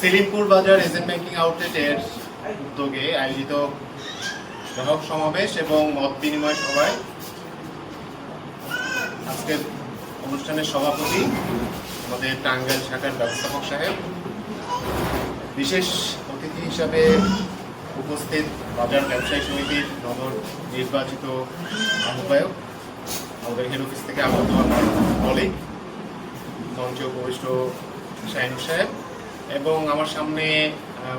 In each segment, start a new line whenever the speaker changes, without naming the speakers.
সেলিমপুর বাজার agent banking আউটলেটের উদ্যোগে আয়োজিত গ্রাহক সমাবেশ এবং মত বিনিময় সভায় আজকের অনুষ্ঠানের সভাপতি আমাদের টাঙ্গাইল শাখার ব্যবস্থাপক সাহেব, বিশেষ অতিথি হিসাবে উপস্থিত বাজার ব্যবসায়ী সমিতির নগর নির্বাচিত আহ্বায়ক, আমাদের হেড অফিস থেকে আগত আমার কলিগ মঞ্চে উপবিষ্ট শাহিনুর সাহেব এবং আমার সামনে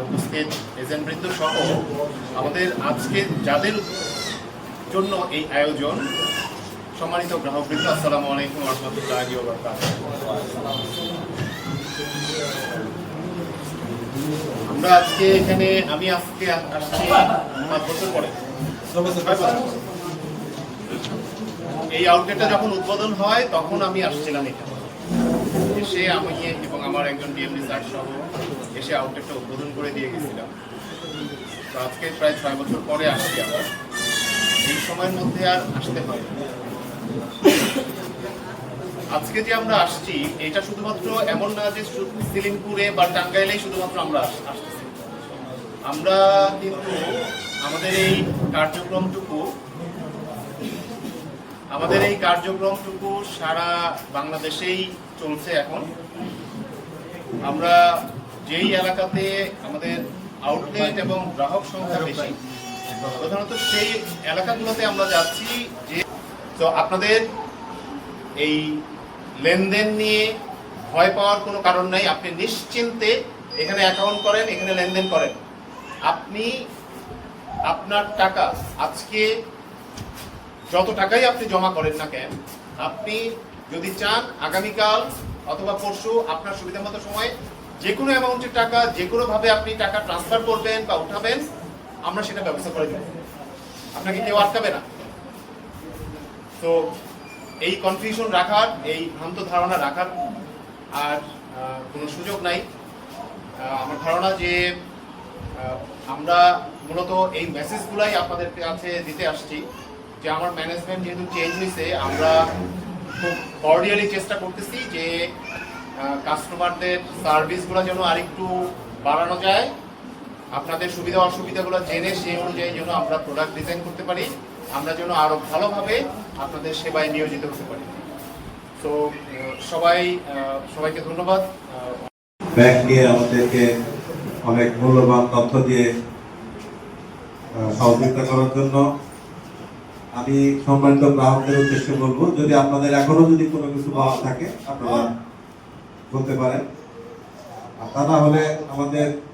উপস্থিত এজেন্টবৃন্দ সহ আমাদের আজকে যাদের জন্য এই আয়োজন, সম্মানিত গ্রাহকবৃন্দ, আসসালামু আলাইকুম ওয়া রাহমাতুল্লাহি ওয়া বারাকাতুহু। আমরা আজকে এখানে আমি আজকে আসছি 5 বছর পরে। এই আউটলেটটা যখন উদ্বোধন হয় তখন আমি আসছিলাম এখানে, এসে আমি এবং আমার একজন ডিএমডি স্যার সহ এসে আউটলেটটা উদ্বোধন করে দিয়ে গেছিলাম। তো আজকে প্রায় 6 বছর পরে আসছি আবার। এই সময়ের মধ্যে আর আসতে হয়। আজকে যে আমরা আসছি এটা শুধুমাত্র এমন না যে সেলিমপুরে বা টাঙ্গাইলেই শুধুমাত্র আমরা আসতেছি। আমরা কিন্তু আমাদের এই কার্যক্রমটুকু সারা বাংলাদেশেই চলছে এখন। আমরা যেই এলাকাতে আমাদের আউটলেট এবং গ্রাহক সংখ্যা বেশি, প্রধানত সেই এলাকাগুলোতে আমরা যাচ্ছি। যে তো আপনাদের এই লেনদেন নিয়ে ভয় পাওয়ার কোনো কারণ নাই। আপনি নিশ্চিন্তে এখানে অ্যাকাউন্ট করেন, এখানে লেনদেন করেন। আপনি আপনার টাকা আজকে যত টাকাই আপনি জমা করেন না কেন, আপনি যদি চান আগামীকাল অথবা পরশু আপনার সুবিধা মতো সময় যে কোনো অ্যামাউন্টের টাকা যে কোনোভাবে আপনি টাকা ট্রান্সফার করবেন বা উঠাবেন, আমরা সেটা ব্যবস্থা করে দেব। আপনাকে কেউ আটকাবে না। তো এই কনফিউশন রাখার, এই ভ্রান্ত ধারণা রাখার আর কোনো সুযোগ নাই। আমার ধারণা যে আমরা মূলত এই মেসেজগুলাই আপনাদের কাছে দিতে আসছি যে আমার ম্যানেজমেন্ট যেহেতু চেঞ্জ হয়েছে, আমরা খুব কর্ডিয়ালি চেষ্টা করতেছি যে কাস্টমারদের সার্ভিসগুলো যেন আরেকটু বাড়ানো যায়। আপনাদের সুবিধা অসুবিধাগুলো জেনে সেই অনুযায়ী যেন আমরা প্রোডাক্ট ডিজাইন করতে পারি, আমরা যেন আরো ভালোভাবে আপনাদের সেবায় নিয়োজিত হতে পারি। তো সবাইকে ধন্যবাদ।
ব্যাংক নিয়ে আমাদেরকে অনেক মূল্যবান তথ্য দিয়ে সহযোগিতা করার জন্য আমি সম্মানিত গ্রাহকদের উদ্দেশ্যে বলবো, যদি আপনাদের এখনো যদি কোনো কিছু পাওয়া থাকে আপনারা বলতে পারেন। আর তা না হলে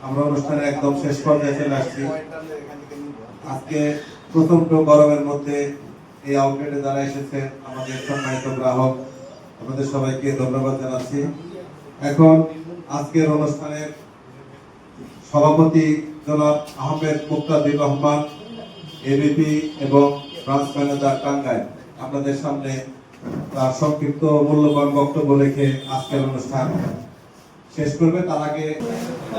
আমরা অনুষ্ঠানের একদম শেষ পর্যায়ে চলে আসছি। আজকে প্রচন্ড গরমের মধ্যে এই আউটলেটে যারা এসেছেন আমাদের সম্মানিত গ্রাহক, আপনাদের সবাইকে ধন্যবাদ জানাচ্ছি। এখন আজকের অনুষ্ঠানের সভাপতি জনাব আহমেদ মুক্তাদির রহমান, এবিপি এবং ব্রাঞ্চ ম্যানেজার টাঙ্গাইল, আপনাদের সামনে তার সংক্ষিপ্ত মূল্যবান বক্তব্য রেখে আজকের অনুষ্ঠান শেষ করবে। তার আগে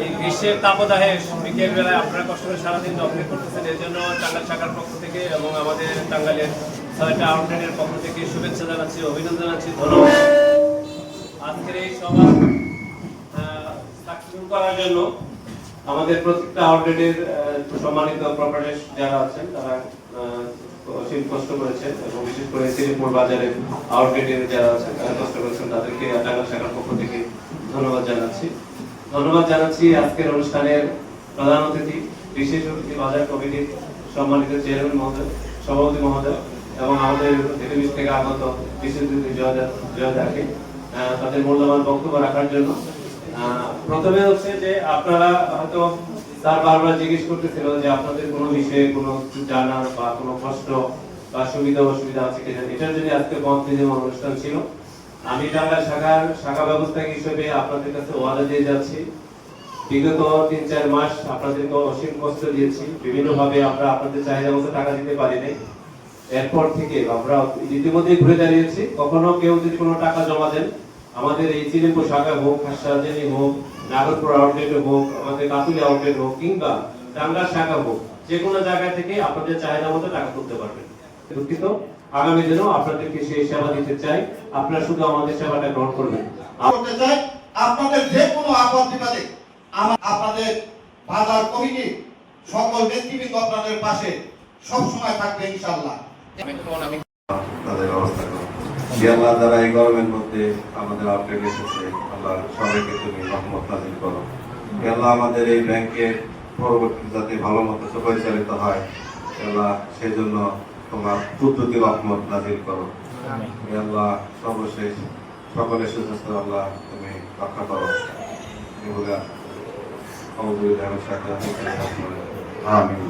এই গ্রীষ্মের তাপদাহে বিকেল বেলায় আপনারা কষ্ট করে সারাদিন অপেক্ষা করতেছেন, এর জন্য টাঙ্গাইল শাখার পক্ষ থেকে এবং আমাদের টাঙ্গাইলের 6টা আউটলেটের পক্ষ থেকে শুভেচ্ছা জানাচ্ছি, অভিনন্দন জানাচ্ছি, ধন্যবাদ। আজকের এই সভা সাকসেসফুল করার জন্য আমাদের প্রত্যেকটা আউটলেটের সম্মানিত প্রপারেটর যারা আছেন তারা অসীম কষ্ট করেছেন এবং বিশেষ করে সেলিমপুর বাজারের আউটলেটের যারা আছেন তারা কষ্ট করেছেন, তাদেরকে টাঙ্গাইল শাখার পক্ষ থেকে ধন্যবাদ জানাচ্ছি। আজকের অনুষ্ঠানের প্রধান অতিথি, বিশেষ অতিথি বাজার কমিটির সম্মানিত চেয়ারম্যান মহোদয়, সভাপতি মহোদয় এবং আমাদের টেলিভিশন থেকে আগত বিশেষ অতিথি জয়দাকে তাদের মূল্যবান বক্তব্য রাখার জন্য। প্রথমে হচ্ছে যে আপনারা হয়তো তার বারবার জিজ্ঞেস করতেছিল যে আপনাদের কোনো বিষয়ে কোনো জানার বা কোনো কষ্ট বা সুবিধা অসুবিধা আছে কিনা। এটার জন্য আজকে মত বিনিময় অনুষ্ঠান ছিল। আমি টাঙ্গাইল শাখা ব্যবস্থায়ক হিসেবে আপনাদের কাছে ওয়াদা দিয়ে যাচ্ছি, বিগত 3-4 মাস আপনাদেরকে অসীম কষ্ট দিয়েছি, বিভিন্নভাবে আমরা আপনাদের চাহিদা মতো টাকা দিতে পারি নাই। এরপর থেকে আমরা ইতিমধ্যে ঘুরে দাঁড়িয়েছি, কখনো কেউ যদি কোনো টাকা জমা দেন আমাদের এই সেলিমপুর শাখা হোক, হাসপাতালি হোক, নাগরপুর আউটলেট হোক, আমাদের কাতুলি আউটলেট হোক কিংবা টাঙ্গাইল শাখা হোক, যে কোনো জায়গা থেকে আপনাদের চাহিদা মতো টাকা তুলতে পারবেন। দুঃখিত, আগামী দিনেও আপনাদেরকে সেই সেবা দিতে চাই, আপনারা শুধু আমাদের সেবাটা গ্রহণ করবেন।
আপনাদের যে কোনো আপদ বিপদে আপনাদের বাজার কমিটি সকল নেতৃবৃন্দ আপনাদের পাশে সবসময় থাকবে ইনশাআল্লাহ।
আমি
তাদের ব্যবস্থা করো। হে আল্লাহ, যারা এই গরমের মধ্যে আমাদের আউটলেট এসেছে, আল্লাহ সবাইকে তুমি রহমত নাজিল করো। হে আল্লাহ, আমাদের এই ব্যাংকের পরবর্তী যাতে ভালো মতো পরিচালিত হয়, হে আল্লাহ সেজন্য তোমার কুদরতি রহমত নাজিল করো। হে আল্লাহ, সর্বশেষ সকলের সুস্বাস্থ্য আল্লাহ তুমি রক্ষা করো। এগুলা আমিন।